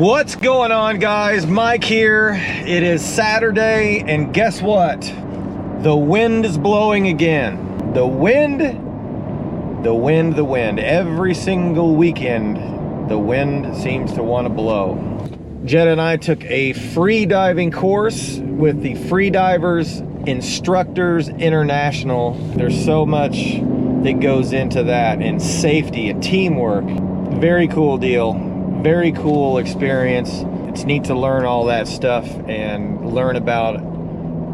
What's going on, guys? Mike here. It is Saturday, and guess what? The wind is blowing again. The wind. Every single weekend, the wind seems to want to blow. Jed and I took a free diving course with the Freedivers Instructors International. There's so much that goes into that, and safety and teamwork. Very cool deal. Very cool experience. It's neat to learn all that stuff and learn about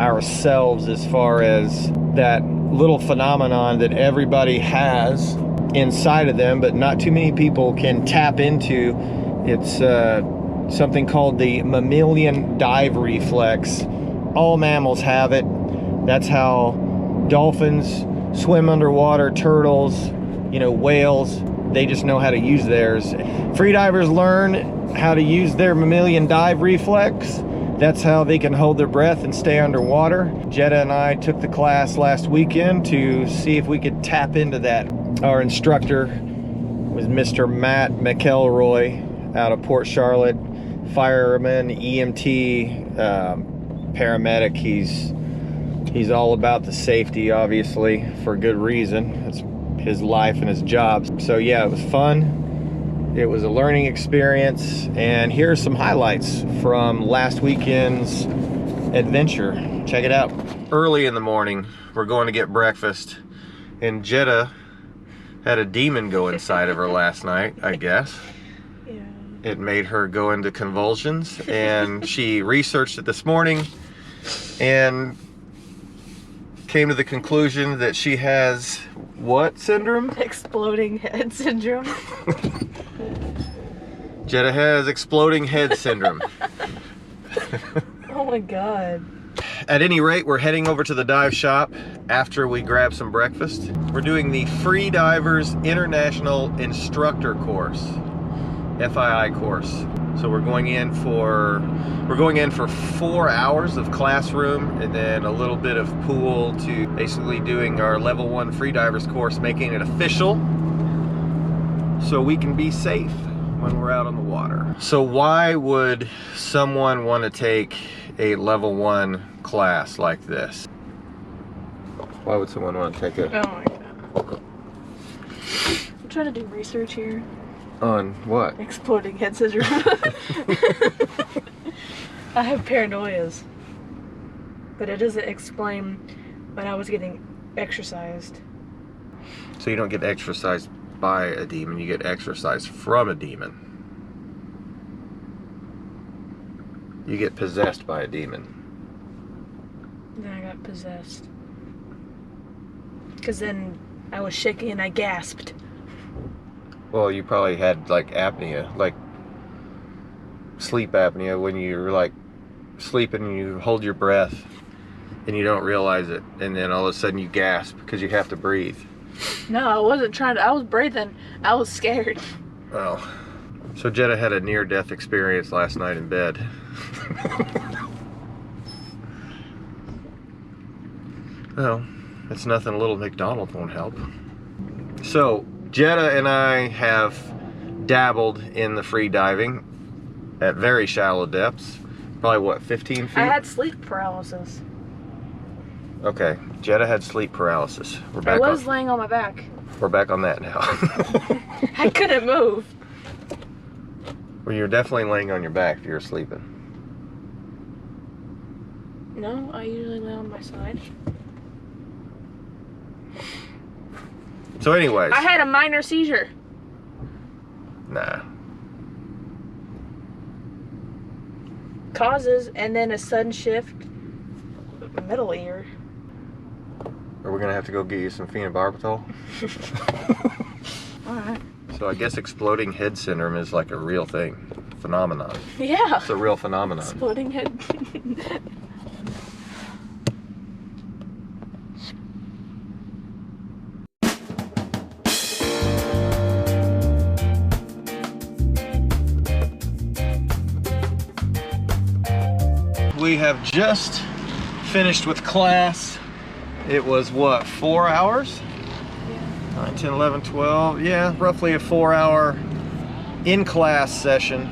ourselves as far as that little phenomenon that everybody has inside of them, but not too many people can tap into. It's something called the mammalian dive reflex. All mammals have it. That's how dolphins swim underwater, turtles, whales. They just know how to use theirs. Freedivers learn how to use their mammalian dive reflex. That's how they can hold their breath and stay underwater. Jetta and I took the class last weekend to see if we could tap into that. Our instructor was Mr. Matt McElroy out of Port Charlotte, fireman, EMT, paramedic. He's all about the safety, obviously, for good reason. It's his life and his job. So yeah, it was fun. It was a learning experience, and here's some highlights from last weekend's adventure. Check it out. Early in the morning, we're going to get breakfast, and Jetta had a demon go inside of her last night, I guess. Yeah. It made her go into convulsions, and she researched it this morning and came to the conclusion that she has what syndrome? Exploding head syndrome. Jetta has exploding head syndrome. Oh my god. At any rate, we're heading over to the dive shop after we grab some breakfast. We're doing the Freedivers International Instructor course, FII course. So we're going in for 4 hours of classroom and then a little bit of pool to basically doing our level 1 freedivers course, making it official so we can be safe when we're out on the water. So why would someone want to take a level 1 class like this? Why would someone want to take it? Oh my god. I'm trying to do research here. On what? Exploding head syndrome. I have paranoias, but it doesn't explain when I was getting exercised. So you don't get exercised by a demon, you get exercised from a demon. You get possessed by a demon. Then I got possessed. Because then I was shaking and I gasped. Well, you probably had like apnea, like sleep apnea, when you're like sleeping and you hold your breath and you don't realize it, and then all of a sudden you gasp because you have to breathe. No, I wasn't trying to. I was breathing. I was scared. Oh. So Jetta had a near-death experience last night in bed. Well, it's nothing a little McDonald's won't help. So Jetta and I have dabbled in the free diving at very shallow depths. Probably what, 15 feet? I had sleep paralysis. Okay, Jetta had sleep paralysis. I was laying on my back. We're back on that now. I couldn't move. Well, you're definitely laying on your back if you're sleeping. No, I usually lay on my side. So anyways. I had a minor seizure. Nah. Causes, and then a sudden shift. Middle ear. Are we gonna have to go get you some phenobarbital? Alright. So I guess exploding head syndrome is like a real thing. Phenomenon. Yeah. It's a real phenomenon. Exploding head. We have just finished with class. It was what, 4 hours? Yeah. 9, 10, 11, 12. Yeah, roughly a 4 hour in-class session.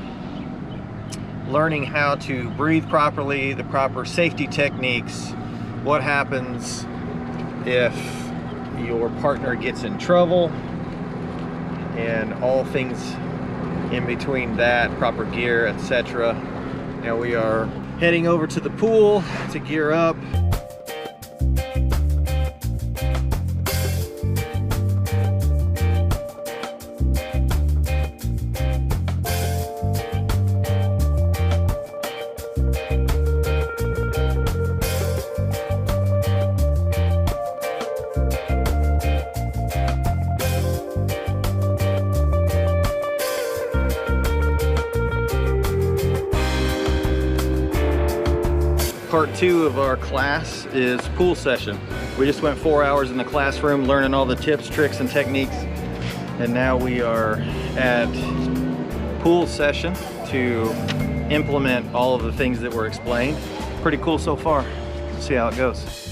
learning how to breathe properly, the proper safety techniques, what happens if your partner gets in trouble, and all things in between that, proper gear, etc. Now we are heading over to the pool to gear up. Part 2 of our class is pool session. We just went 4 hours in the classroom learning all the tips, tricks, and techniques. And now we are at pool session to implement all of the things that were explained. Pretty cool so far. Let's see how it goes.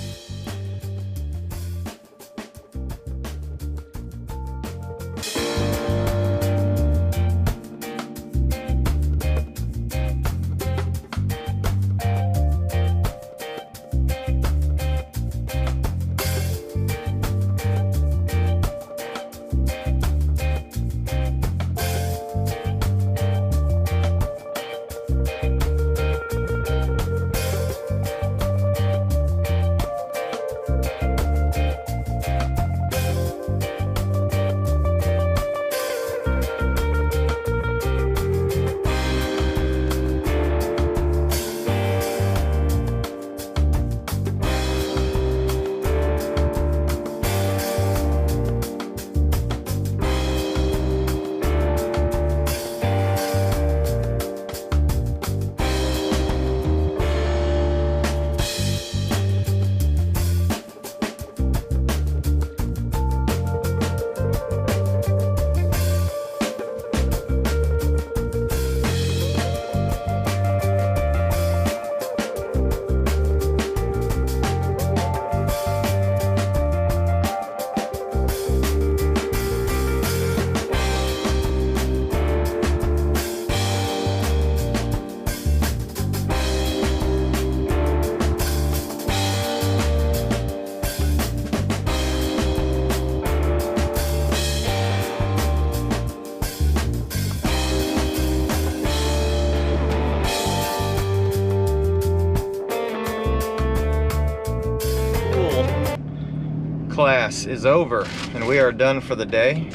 Class is over and we are done for the day.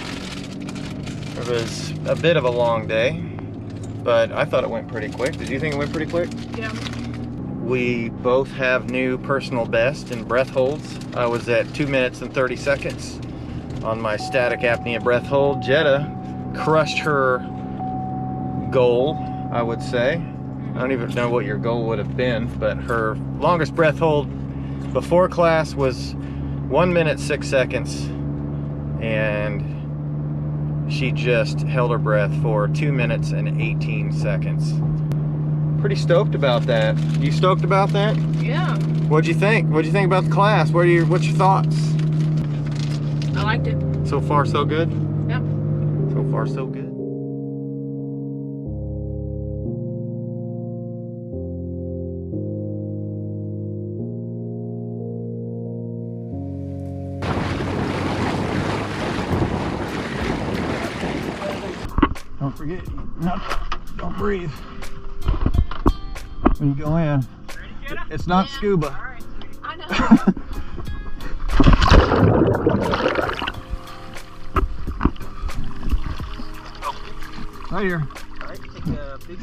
It was a bit of a long day, but I thought it went pretty quick. Did you think it went pretty quick? Yeah. We both have new personal best in breath holds. I was at 2 minutes and 30 seconds on my static apnea breath hold. Jetta crushed her goal, I would say. I don't even know what your goal would have been, but her longest breath hold before class was 1 minute 6 seconds, and she just held her breath for 2 minutes and 18 seconds. Pretty stoked about that. You stoked about that? Yeah. What'd you think? What'd you think about the class? What's your thoughts? I liked it. So far so good? Yep. So far so good. Don't forget, don't breathe when you go in. It's not scuba. All right. I know. Right here. All right, take a big